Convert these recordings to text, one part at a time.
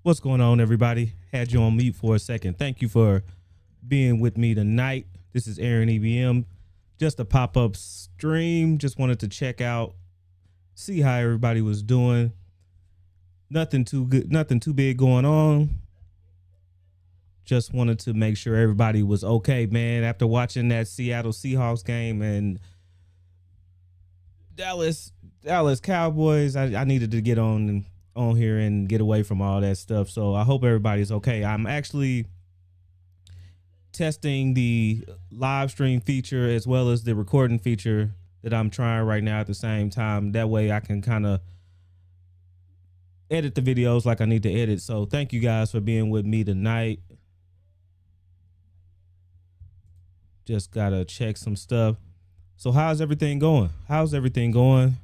What's going on, everybody? Had you on mute for a second. Thank you for being with me tonight. This is Aaron EBM. Just a pop-up stream. Just wanted to check out, see how everybody was doing. Nothing too good, nothing too big going on. Just wanted to make sure everybody was okay, man. After watching that Seattle Seahawks game and Dallas Cowboys, I needed to get on here and get away from all that stuff. So I hope everybody's okay. I'm actually testing the live stream feature as well as the recording feature that I'm trying right now at the same time. That way I can kind of edit the videos like I need to edit. So thank you guys for being with me tonight. Just gotta check some stuff. So how's everything going? How's everything going?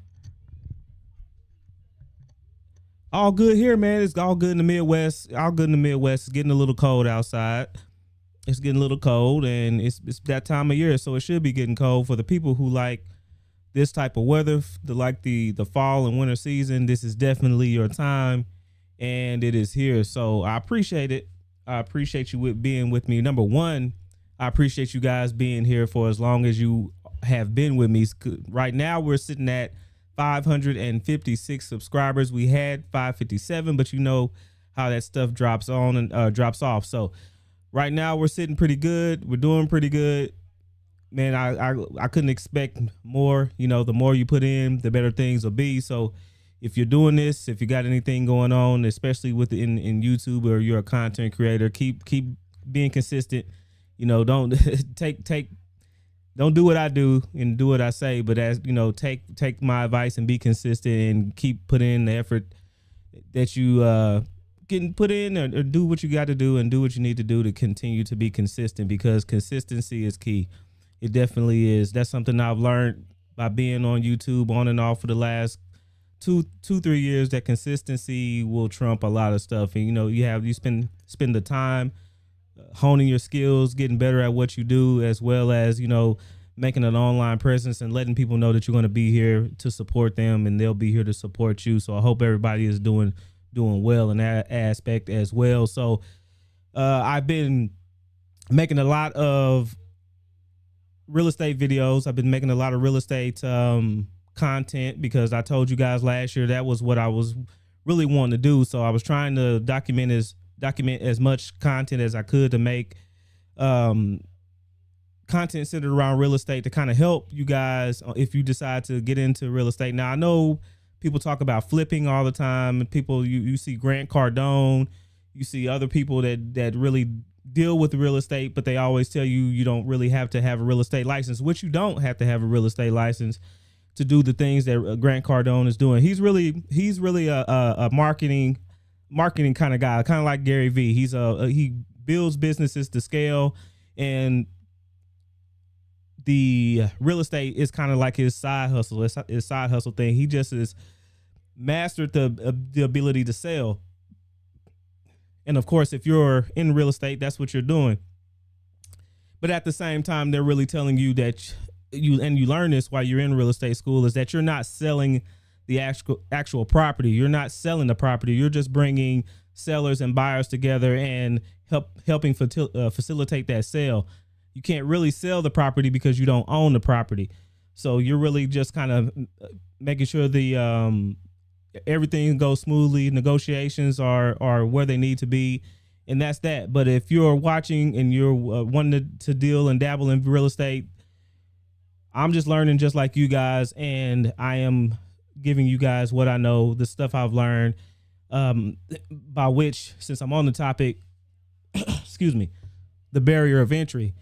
All good here, man. It's all good in the Midwest. All good in the Midwest. It's getting a little cold outside. It's getting a little cold, and it's that time of year, so it should be getting cold. For the people who like this type of weather, the fall and winter season, this is definitely your time, and it is here. So I appreciate it. I appreciate you being with me. Number one, I appreciate you guys being here for as long as you have been with me. Right now, we're sitting at 556 subscribers. We had 557, but you know how that stuff drops on and drops off. So right now we're sitting pretty good. We're doing pretty good, man. I couldn't expect more. You know, the more you put in, the better things will be. So if you're doing this, if you got anything going on, especially in YouTube, or you're a content creator, keep being consistent. You know, don't don't do what I do and do what I say, but as you know, take my advice and be consistent and keep putting in the effort that you can put in, or do what you got to do and do what you need to do to continue to be consistent, because consistency is key. It definitely is. That's something I've learned by being on YouTube on and off for the last 3 years, that consistency will trump a lot of stuff. And you know, you spend the time honing your skills, getting better at what you do, as well as, you know, making an online presence and letting people know that you're going to be here to support them, and they'll be here to support you. So I hope everybody is doing well in that aspect as well. So I've been making a lot of real estate videos. I've been making a lot of real estate content, because I told you guys last year that was what I was really wanting to do. So I was trying to document as much content as I could to make content centered around real estate to kind of help you guys if you decide to get into real estate. Now, I know people talk about flipping all the time. People, you see Grant Cardone, you see other people that really deal with real estate, but they always tell you you don't really have to have a real estate license, which you don't have to have a real estate license to do the things that Grant Cardone is doing. He's really a marketing kind of guy, kind of like Gary Vee. He builds businesses to scale, and the real estate is kind of like his side hustle. It's his side hustle thing. He just has mastered the ability to sell. And of course, if you're in real estate, that's what you're doing. But at the same time, they're really telling you that you learn this while you're in real estate school, is that you're not selling the actual property. You're not selling the property. You're just bringing sellers and buyers together and helping facilitate that sale. You can't really sell the property because you don't own the property. So you're really just kind of making sure the everything goes smoothly. Negotiations are where they need to be, and that's that. But if you're watching and you're wanting to deal and dabble in real estate, I'm just learning just like you guys, and I am giving you guys what I know, the stuff I've learned, by which, since I'm on the topic, excuse me, the barrier of entry.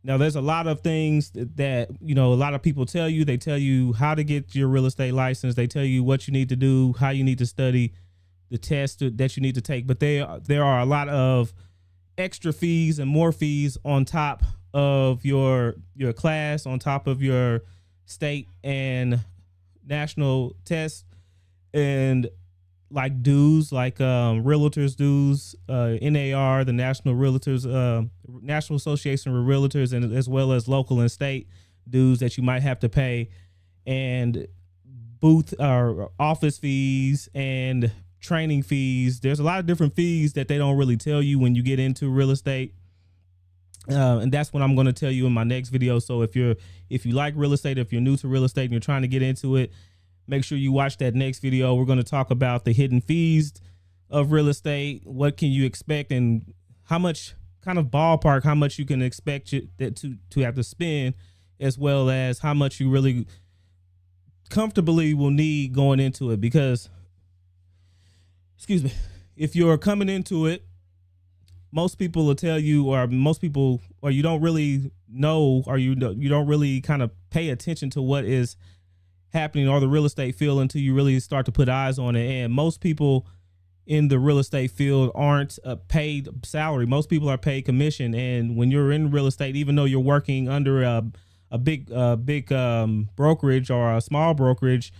Now, there's a lot of things that, you know, a lot of people tell you. They tell you how to get your real estate license. They tell you what you need to do, how you need to study, the test that you need to take. But there are a lot of extra fees and more fees on top of your class, on top of your state and national tests, and like dues, like realtors dues, NAR, the National Association of Realtors, and as well as local and state dues that you might have to pay, and booth or office fees, and training fees. There's a lot of different fees that they don't really tell you when you get into real estate. And that's what I'm going to tell you in my next video. So if you like real estate, if you're new to real estate and you're trying to get into it, make sure you watch that next video. We're going to talk about the hidden fees of real estate. What can you expect, and how much, kind of ballpark, how much you can expect to have to spend, as well as how much you really comfortably will need going into it. Because, excuse me, if you're coming into it, most people will tell you, or you don't really know, or you don't really kind of pay attention to what is happening or the real estate field until you really start to put eyes on it. And most people in the real estate field aren't paid salary. Most people are paid commission. And when you're in real estate, even though you're working under a big brokerage or a small brokerage,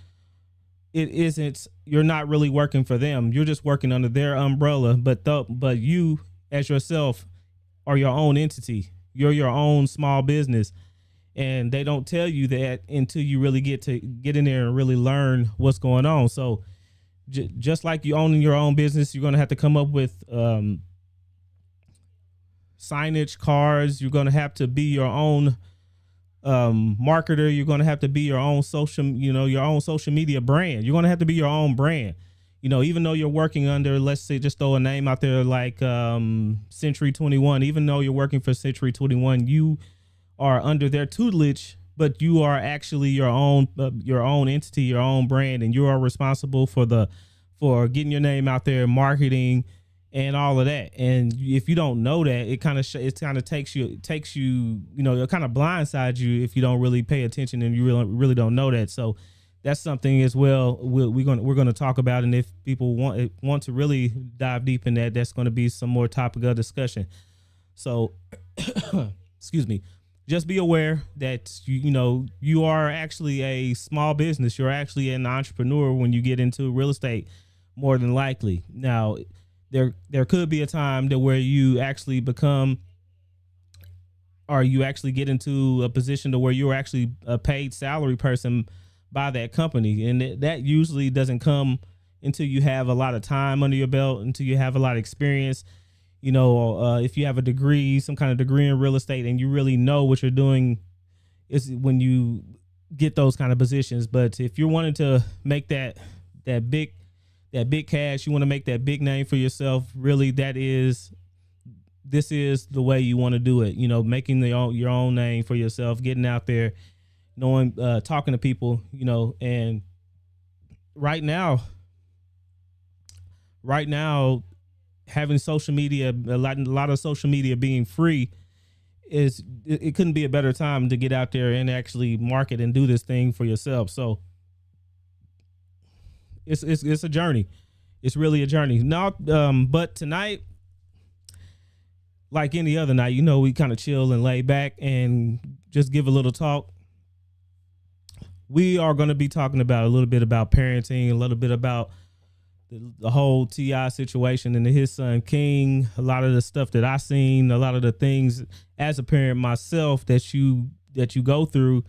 you're not really working for them. You're just working under their umbrella. But you as yourself are your own entity. You're your own small business. And they don't tell you that until you really get in there and really learn what's going on. So just like you owning your own business, you're going to have to come up with signage, cards. You're going to have to be your own marketer. You're going to have to be your own social media brand. You're going to have to be your own brand. Even though you're working under, let's say, just throw a name out there like Century 21. Even though you're working for Century 21, you are under their tutelage, but you are actually your own entity, your own brand, and you are responsible for getting your name out there, marketing, and all of that. And if you don't know that, it kind of takes you, it kind of blindsides you if you don't really pay attention and you really don't know that. So that's something as well we're going to talk about. And if people want to really dive deep in that, that's going to be some more topic of discussion. So, excuse me. Just be aware that you are actually a small business. You're actually an entrepreneur when you get into real estate, more than likely. Now, there could be a time where you actually become, or you actually get into a position to where you're actually a paid salary person by that company, and that usually doesn't come until you have a lot of time under your belt, until you have a lot of experience. If you have a degree, some kind of degree in real estate, and you really know what you're doing, is when you get those kind of positions. But if you're wanting to make that big cash, you want to make that big name for yourself, really, this is the way you want to do it. Making your own name for yourself, getting out there, knowing, talking to people, and right now, having social media, a lot of social media being free, it couldn't be a better time to get out there and actually market and do this thing for yourself. So it's a journey. It's really a journey. Now, but tonight, like any other night, we kind of chill and lay back and just give a little talk. We are going to be talking about a little bit about parenting, a little bit about the whole T.I. situation and his son King, a lot of the stuff that I seen, a lot of the things as a parent myself that you go through.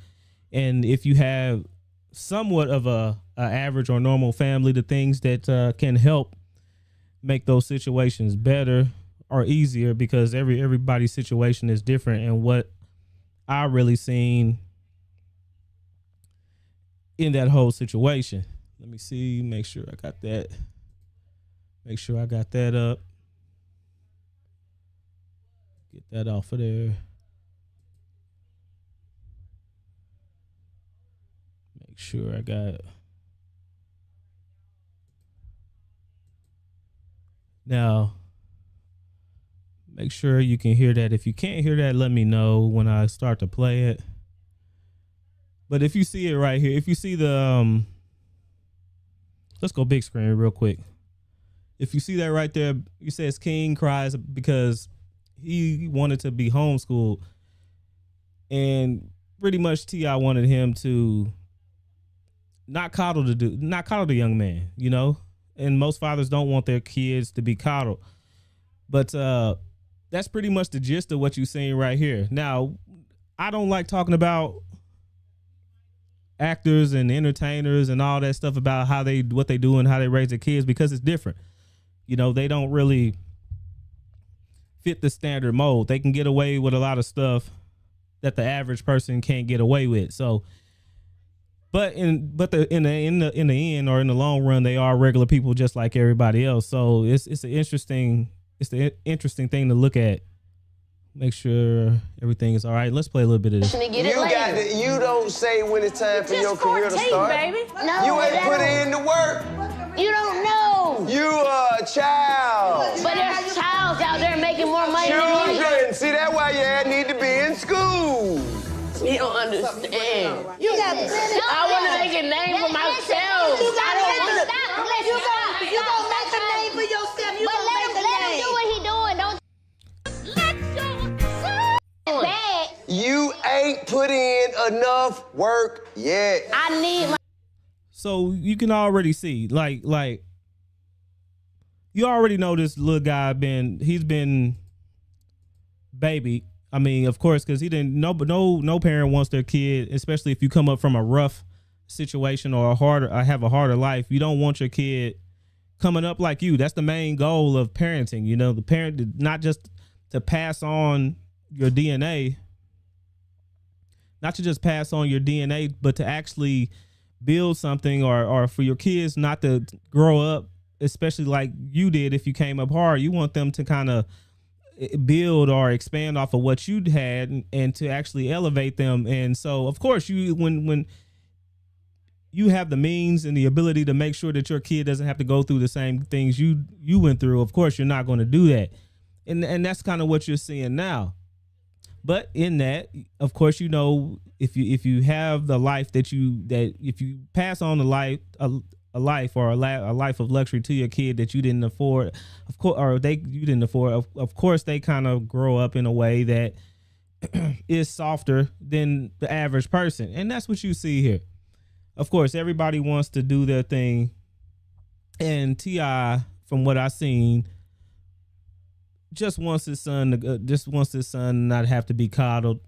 And if you have somewhat of a average or normal family, the things that can help make those situations better or easier, because everybody's situation is different. And what I really seen in that whole situation. Let me see, make sure I got that. Make sure I got that up. Get that off of there. Make sure I got. Now, make sure you can hear that. If you can't hear that, let me know when I start to play it. But if you see it right here, if you see the, let's go big screen real quick. If you see that right there, it says King cries because he wanted to be homeschooled, and pretty much T.I. wanted him to not coddle the young man, and most fathers don't want their kids to be coddled. But that's pretty much the gist of what you're seeing right here. Now, I don't like talking about actors and entertainers and all that stuff about what they do and how they raise their kids, because it's different. You know, they don't really fit the standard mold. They can get away with a lot of stuff that the average person can't get away with. So, but in the end or in the long run, they are regular people just like everybody else. So it's an interesting thing to look at. Make sure everything is all right. Let's play a little bit of this. You don't say when it's time for your career to start. Baby. No, you ain't put in the work. You don't know. You a child. But there's childs out there making more money than you. Children. See, that's why you need to be in school. You don't understand. You got I want to make a name for myself. You gonna make a name for yourself. You gonna make a name. Let him do what he doing. Don't You ain't put in enough work yet. I need my. So you can already see, like you already know this little guy he's been baby. I mean, of course, because he didn't. No parent wants their kid, especially if you come up from a rough situation or have a harder life. You don't want your kid coming up like you. That's the main goal of parenting. You know, the parent not just to pass on your DNA, not to just pass on your DNA, but to actually build something, or for your kids not to grow up, especially like you did. If you came up hard, you want them to kind of build or expand off of what you had and to actually elevate them. And so, of course, when you have the means and the ability to make sure that your kid doesn't have to go through the same things you went through, of course, you're not going to do that. And that's kind of what you're seeing now. But in that, of course, you know, if you have the life if you pass on a life of luxury to your kid that you didn't afford, of course, you didn't afford, of course, they kind of grow up in a way that is softer than the average person. And that's what you see here. Of course, everybody wants to do their thing. And T.I., from what I've seen, just wants his son to not have to be coddled.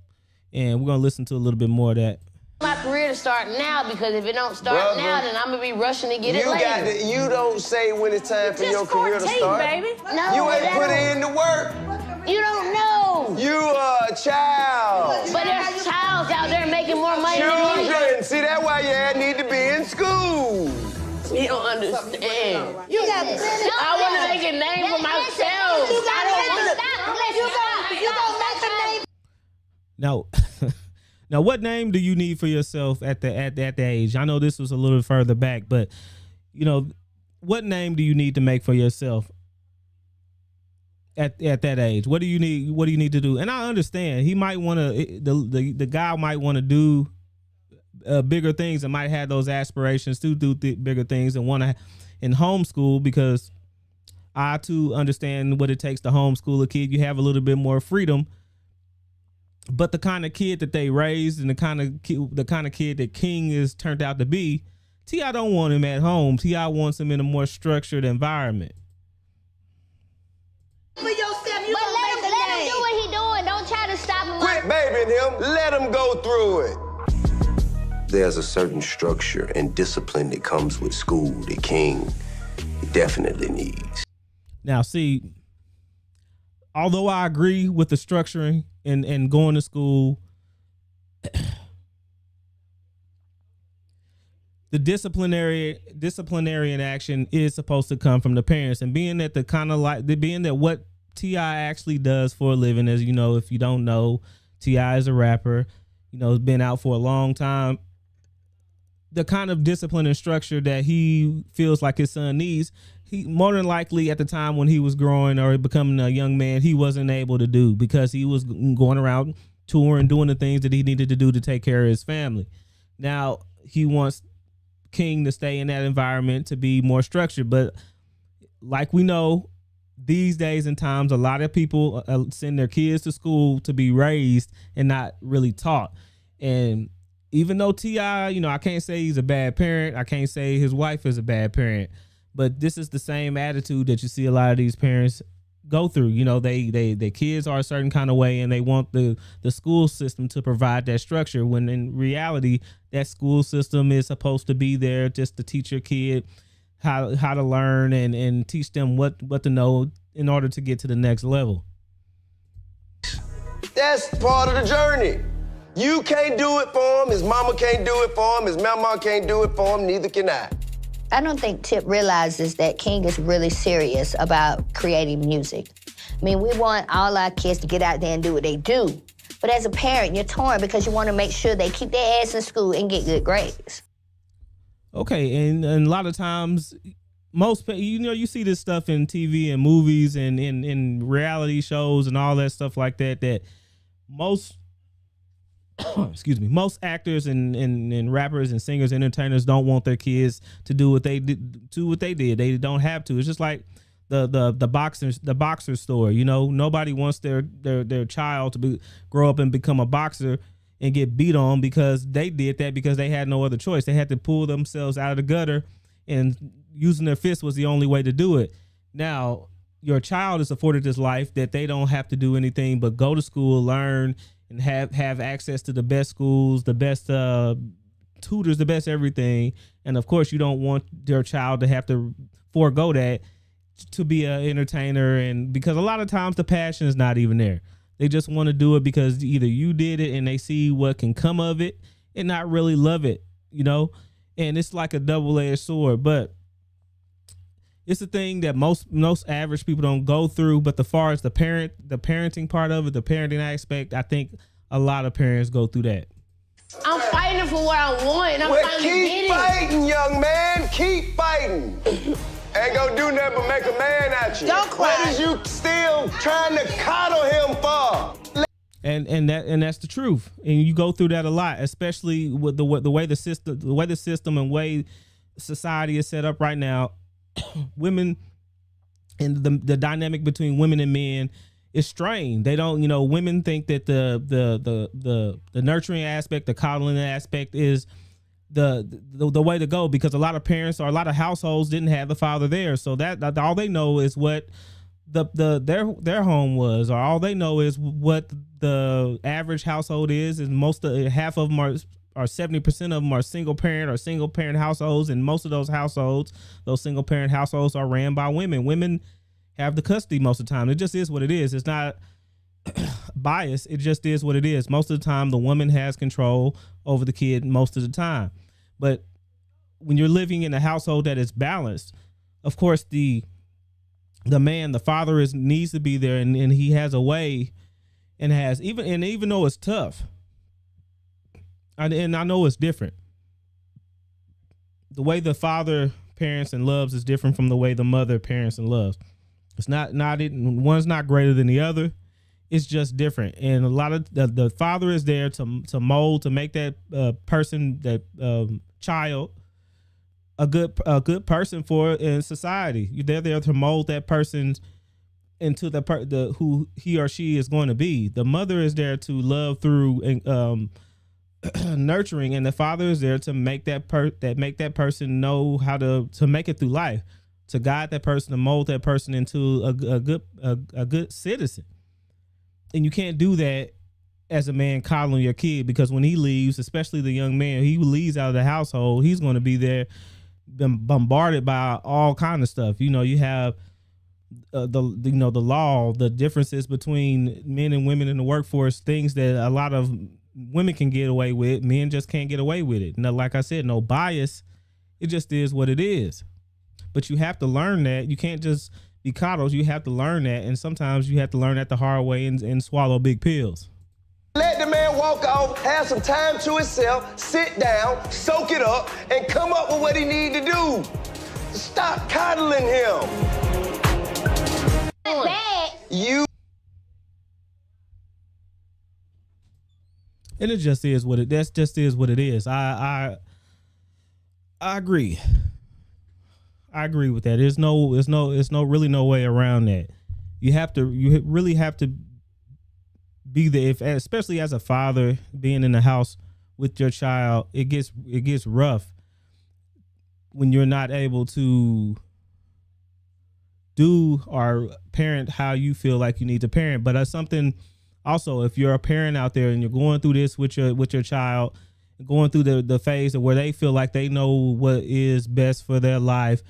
And we're gonna listen to a little bit more of that. My career to start now, because if it don't start now, then I'm gonna be rushing to get it later. You don't say when it's time for your career to start. Baby. No, you ain't put in the work. You don't know. You a child. But there's childs out there making more money than you. Children. See, that's why you need to be in school. You don't understand. I want to make a name for myself. You gonna make a name. Now, what name do you need for yourself at that age? I know this was a little further back, but you know, what name do you need to make for yourself at that age? What do you need? What do you need to do? And I understand he might want to. The guy might want to do bigger things and might have those aspirations to do bigger things and want to in homeschool, because I too understand what it takes to homeschool a kid. You have a little bit more freedom. But the kind of kid that they raised and the kind of kid that King is turned out to be, T.I. don't want him at home. T.I. wants him in a more structured environment. For yourself, you But gonna let make a him name. do what he doing. Don't try to stop him. Quit babying him. Let him go through it. There's a certain structure and discipline that comes with school that King definitely needs. Now, see, although I agree with the structuring and going to school, the disciplinary action is supposed to come from the parents. And being that what T.I. actually does for a living, as you know, if you don't know, T.I. is a rapper, you know, has been out for a long time. The kind of discipline and structure that he feels like his son needs, he more than likely at the time when he was growing or becoming a young man, he wasn't able to do, because he was going around touring, doing the things that he needed to do to take care of his family. Now he wants King to stay in that environment, to be more structured. But like we know, these days and times, a lot of people send their kids to school to be raised and not really taught. And even though T.I., you know, I can't say he's a bad parent. I can't say his wife is a bad parent. But this is the same attitude that you see a lot of these parents go through. You know, their kids are a certain kind of way, and they want the school system to provide that structure, when in reality that school system is supposed to be there just to teach your kid how to learn and teach them what to know in order to get to the next level. That's part of the journey. You can't do it for him, his mama can't do it for him, his mama can't do it for him, neither can I. I don't think Tip realizes that King is really serious about creating music. I mean, we want all our kids to get out there and do what they do. But as a parent, you're torn because you want to make sure they keep their ass in school and get good grades. Okay, and a lot of times, you see this stuff in TV and movies and in reality shows and all that stuff like that most excuse me, most actors and rappers and singers, entertainers don't want their kids to do what they did. They don't have to. It's just like the boxer store. You know, nobody wants their child to grow up and become a boxer and get beat on because they did that because they had no other choice. They had to pull themselves out of the gutter, and using their fists was the only way to do it. Now, your child is afforded this life that they don't have to do anything but go to school, learn, and have access to the best schools, the best tutors, the best everything. And of course, you don't want your child to have to forego that to be an entertainer, and because a lot of times the passion is not even there. They just want to do it because either you did it and they see what can come of it and not really love it, you know? And it's like a double-edged sword, but it's a thing that most average people don't go through. But as far as the parenting part of it, the parenting aspect, I think a lot of parents go through that. I'm fighting for what I want. I'm Well, finally keep getting fighting, young man. Keep fighting. Ain't gonna do nothing but make a man out you. Don't cry. What is you still trying to coddle him for? And that's the truth. And you go through that a lot, especially with the way the system and way society is set up right now. Women and the dynamic between women and men is strained. They don't, women think that the nurturing aspect, the coddling aspect is the way to go, because a lot of parents or a lot of households didn't have the father there, so that all they know is what their home was, or all they know is what the average household is, and half of them are 70% of them are single parent households, and most of those households, those single parent households, are ran by women. Women have the custody most of the time. It just is what it is. It's not biased. It just is what it is. Most of the time, the woman has control over the kid most of the time. But when you're living in a household that is balanced, of course, the man, the father, needs to be there, and he has a way, and even though it's tough, and I know it's different. The way the father parents and loves is different from the way the mother parents and loves. It's not one's not greater than the other. It's just different. And a lot of the father is there to mold, to make that person, that child, a good person for in society. They're there to mold that person into the who he or she is going to be. The mother is there to love through nurturing, and the father is there to make that person know how to make it through life, to guide that person, to mold that person into a good citizen. And you can't do that as a man coddling your kid, because when he leaves, especially the young man, he leaves out of the household, he's going to be there, been bombarded by all kind of stuff. You have the law, the differences between men and women in the workforce, things that a lot of women can get away with, men just can't get away with it. Now, like I said, no bias. It just is what it is. But you have to learn that. You can't just be coddled. You have to learn that, and sometimes you have to learn that the hard way and swallow big pills. Let the man walk off, have some time to himself, sit down, soak it up, and come up with what he need to do. Stop coddling him. You. And it just is what it. That just is what it is. I agree. I agree with that. There's really no way around that. You really have to be there, especially as a father, being in the house with your child. It gets rough when you're not able to do or parent how you feel like you need to parent. But that's something also, if you're a parent out there and you're going through this with your child, going through the phase of where they feel like they know what is best for their life,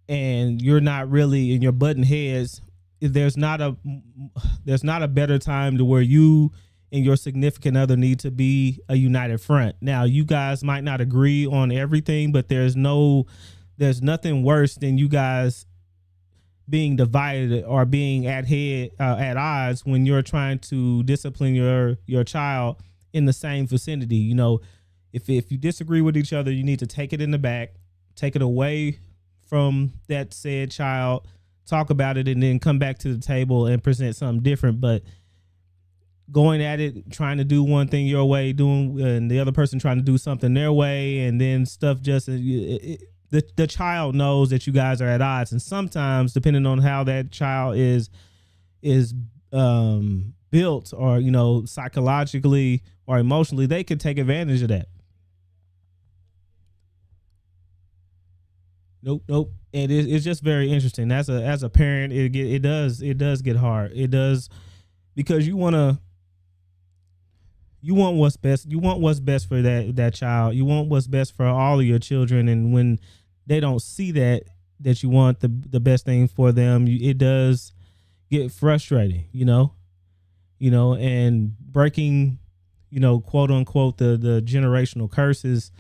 and you're not really in your button heads, there's not a better time to where you and your significant other need to be a united front. Now, you guys might not agree on everything, but there's nothing worse than you guys being divided or being at odds when you're trying to discipline your child in the same vicinity. You know, if you disagree with each other, you need to take it in the back, take it away from that said child, talk about it, and then come back to the table and present something different. But going at it, trying to do one thing your way, and the other person trying to do something their way, and then stuff just the child knows that you guys are at odds. And sometimes, depending on how that child is built, or, you know, psychologically or emotionally, they can take advantage of that. Nope. And it's just very interesting. As a parent, it does get hard. It does, because you want what's best. You want what's best for that child. You want what's best for all of your children. And when they don't see that you want the best thing for them, it does get frustrating, you know, and breaking, you know, quote unquote, the generational curses,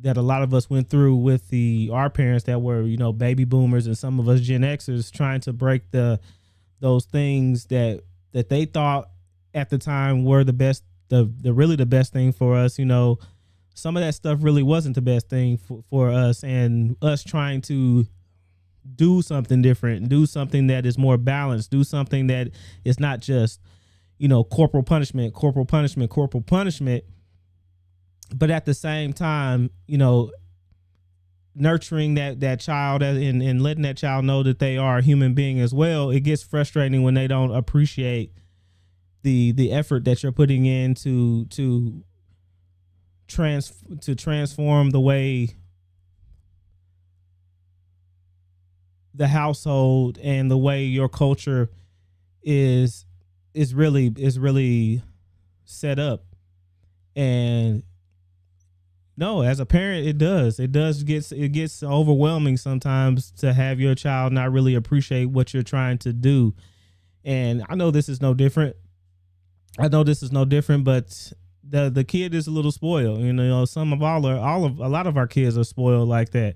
that a lot of us went through with our parents that were, you know, baby boomers, and some of us Gen Xers, trying to break those things that they thought at the time were the best, really the best thing for us. You know, some of that stuff really wasn't the best thing for us, and us trying to do something different, do something that is more balanced, do something that is not just, you know, corporal punishment, but at the same time, you know, nurturing that child and letting that child know that they are a human being as well. It gets frustrating when they don't appreciate the effort that you're putting in to transform the way the household and the way your culture is really set up. And no, as a parent, it gets overwhelming sometimes to have your child not really appreciate what you're trying to do. And I know this is no different. But the kid is a little spoiled. You know, a lot of our kids are spoiled like that.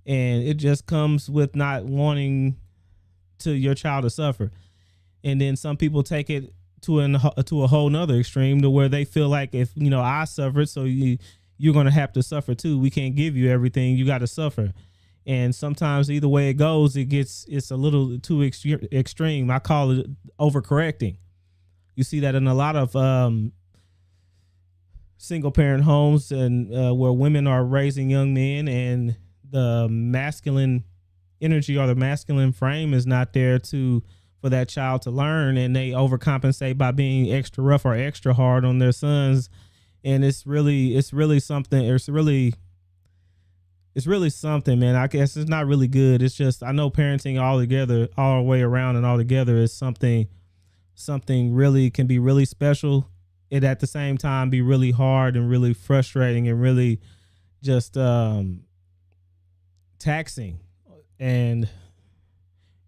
And it just comes with not wanting your child to suffer. And then some people take it to a whole nother extreme, to where they feel like, if, you know, I suffered, so you're going to have to suffer too. We can't give you everything. You got to suffer. And sometimes either way it goes, it's a little too extreme. I call it overcorrecting. You see that in a lot of single parent homes, and where women are raising young men, and the masculine energy or the masculine frame is not there for that child to learn, and they overcompensate by being extra rough or extra hard on their sons. And it's really something. It's really something, man. I guess it's not really good. It's just, I know parenting all the way around and all together is something really can be really special. It at the same time be really hard and really frustrating and really just taxing. And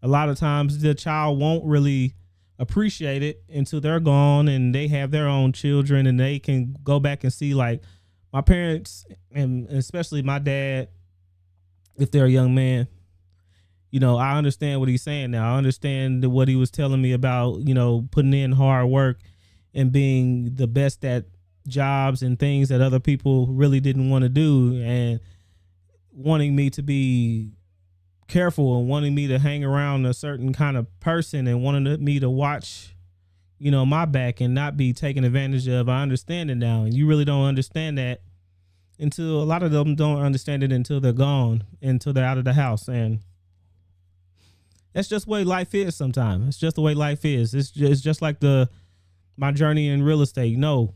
a lot of times the child won't really appreciate it until they're gone and they have their own children, and they can go back and see, like, my parents, and especially my dad, if they're a young man, you know, I understand what he's saying now. I understand what he was telling me about, you know, putting in hard work and being the best at jobs and things that other people really didn't want to do, and wanting me to be careful and wanting me to hang around a certain kind of person and wanting me to watch, you know, my back and not be taken advantage of. I understand it now. And you really don't understand that until, a lot of them don't understand it until they're gone, until they're out of the house. And that's just the way life is sometimes. It's just the way life is. It's just like my journey in real estate. No,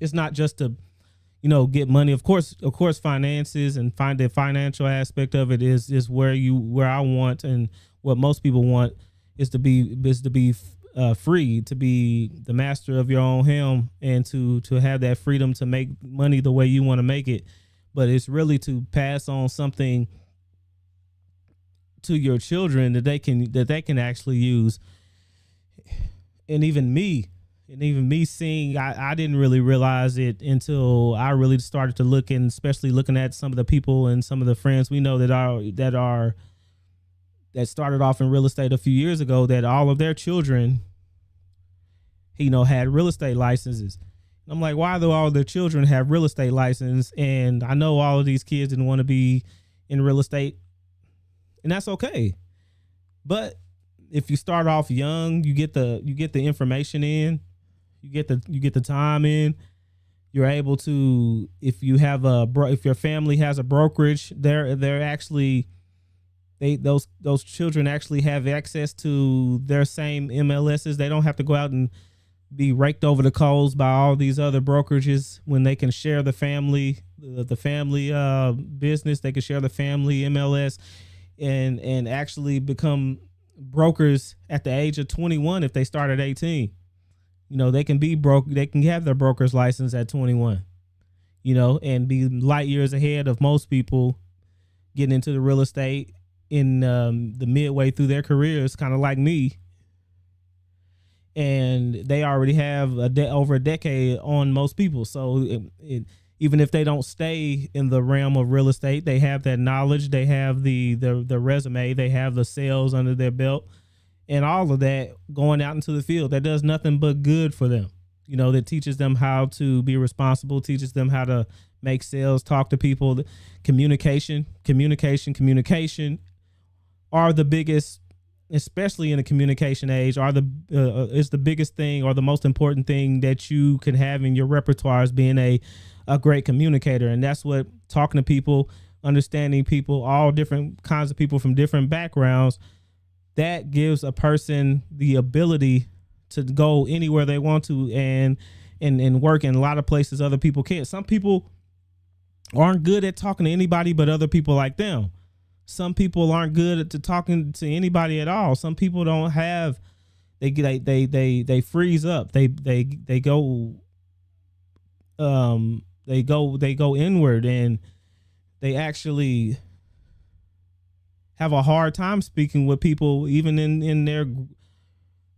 it's not just to, get money. Of course, finances and find the financial aspect of it is where I want, and what most people want is to be free, to be the master of your own helm, and to have that freedom to make money the way you want to make it. But it's really to pass on something to your children that they can actually use. And even me seeing, I didn't really realize it until I really started to look, and especially looking at some of the people and some of the friends we know that started off in real estate a few years ago, that all of their children, had real estate licenses. I'm like, why do all their children have real estate license? And I know all of these kids didn't want to be in real estate, and that's okay. But if you start off young, you get the information in, you get the time in. You're able to, if your family has a brokerage, they're actually, those children actually have access to their same MLSs. They don't have to go out and be raked over the coals by all these other brokerages when they can share the family business. They can share the family MLS and actually become brokers at the age of 21 if they start at 18. They can be they can have their broker's license at 21, and be light years ahead of most people getting into the real estate in the midway through their careers, kind of like me. And they already have over a decade on most people. So even if they don't stay in the realm of real estate, they have that knowledge, they have the resume, they have the sales under their belt, and all of that going out into the field. That does nothing but good for them. That teaches them how to be responsible, teaches them how to make sales, talk to people. Communication are the biggest, especially in the communication age, is the biggest thing, or the most important thing that you can have in your repertoire, is being a great communicator. And that's what talking to people, understanding people, all different kinds of people from different backgrounds, that gives a person the ability to go anywhere they want to and work in a lot of places other people can't. Some people aren't good at talking to anybody but other people like them. Some people aren't good at talking to anybody at all. Some people don't have, they freeze up. They go inward, and they actually have a hard time speaking with people even in their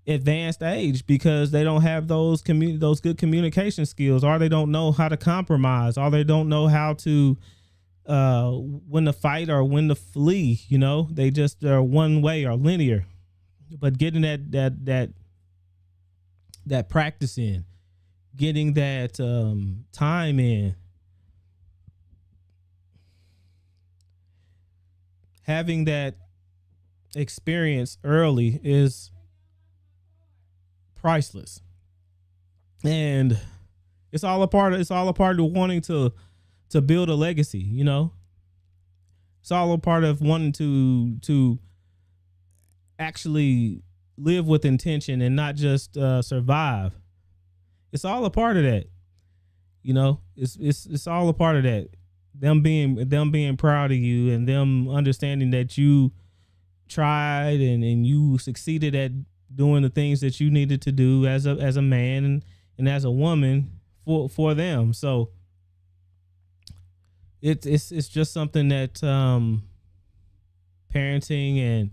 advanced age, because they don't have those good communication skills, or they don't know how to compromise, or they don't know how to when to fight or when to flee. They just are one way or linear. But getting that practice in, getting that time in, having that experience early is priceless. And it's all a part of wanting to build a legacy. It's all a part of wanting to actually live with intention and not just survive. It's all a part of that. It's all a part of that. Them being proud of you, and them understanding that you tried and you succeeded at doing the things that you needed to do as a man and as a woman for them. So it's just something that parenting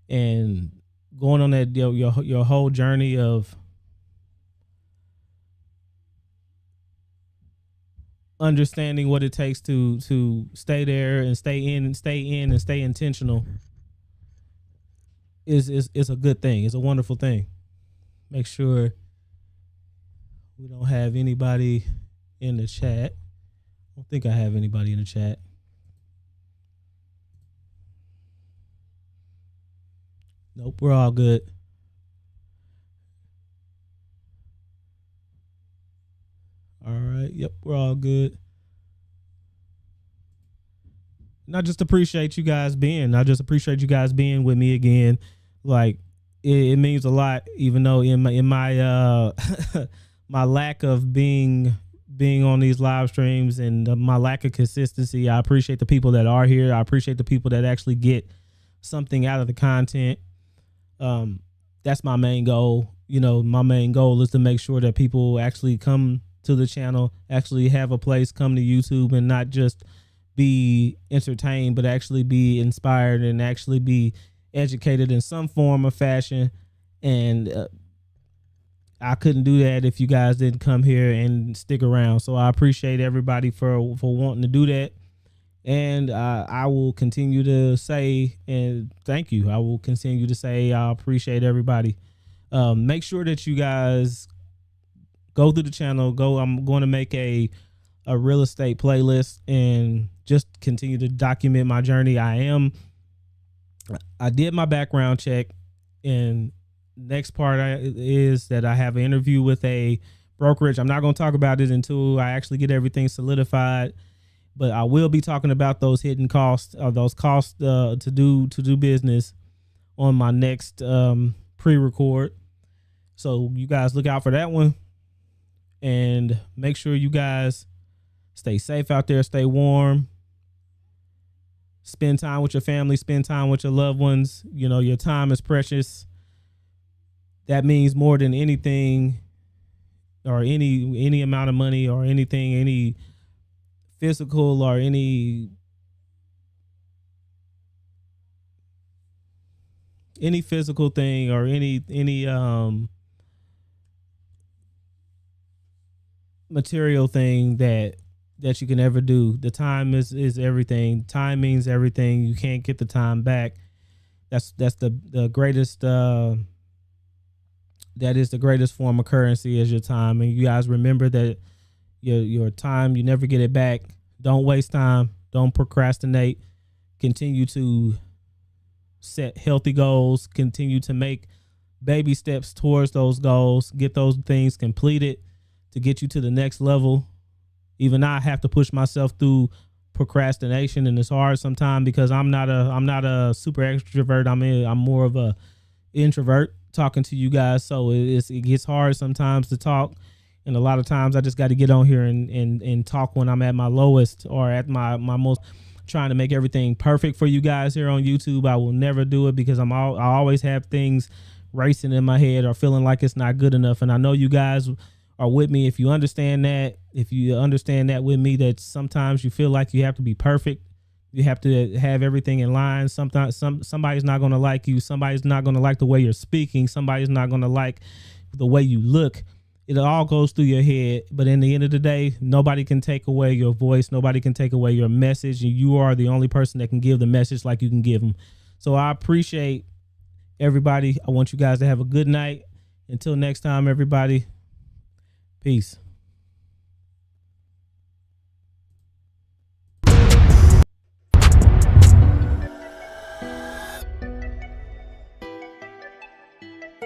and going on that your whole journey of understanding what it takes to stay there and stay intentional is a good thing. It's a wonderful thing. Make sure we don't have anybody in the chat. I don't think I have anybody in the chat. Nope, we're all good. All right. Yep, we're all good. And I just appreciate you guys being with me again. Like it means a lot, even though in my my lack of being being on these live streams and my lack of consistency. I appreciate the people that are here. I appreciate the people that actually get something out of the content. That's my main goal. You know, my main goal is to make sure that people actually come to the channel, actually have a place, come to YouTube, and not just be entertained, but actually be inspired and actually be educated in some form or fashion. And I couldn't do that if you guys didn't come here and stick around. So I appreciate everybody for wanting to do that. And I will continue to say, and thank you. I will continue to say, I appreciate everybody. Make sure that you guys go through the channel. I'm going to make a real estate playlist and just continue to document my journey. I did my background check, and next part is that I have an interview with a brokerage. I'm not going to talk about it until I actually get everything solidified, but I will be talking about those hidden costs, or those costs to do business on my next pre-record. So you guys look out for that one, and make sure you guys stay safe out there, stay warm, spend time with your family, spend time with your loved ones. You know, your time is precious. That means more than anything, or any amount of money, or anything, any physical, or any physical thing, or any material thing that you can ever do. The time is everything. Time means everything. You can't get the time back. That's the greatest that is the greatest form of currency, is your time. And you guys remember that your time, you never get it back. Don't waste time. Don't procrastinate. Continue to set healthy goals. Continue to make baby steps towards those goals. Get those things completed to get you to the next level. Even I have to push myself through procrastination, and it's hard sometimes because I'm not a super extrovert. I'm more of a introvert talking to you guys, so it gets hard sometimes to talk, and a lot of times I just got to get on here and talk when I'm at my lowest, or at my most, trying to make everything perfect for you guys here on YouTube. I will never do it because I always have things racing in my head or feeling like it's not good enough, and I know you guys are with me. If you understand that with me, that sometimes you feel like you have to be perfect, you have to have everything in line. Sometimes somebody's not going to like you, somebody's not going to like the way you're speaking, somebody's not going to like the way you look. It all goes through your head, but in the end of the day, nobody can take away your voice, nobody can take away your message, and you are the only person that can give the message like you can give them. So I appreciate everybody. I want you guys to have a good night. Until next time, everybody. Peace.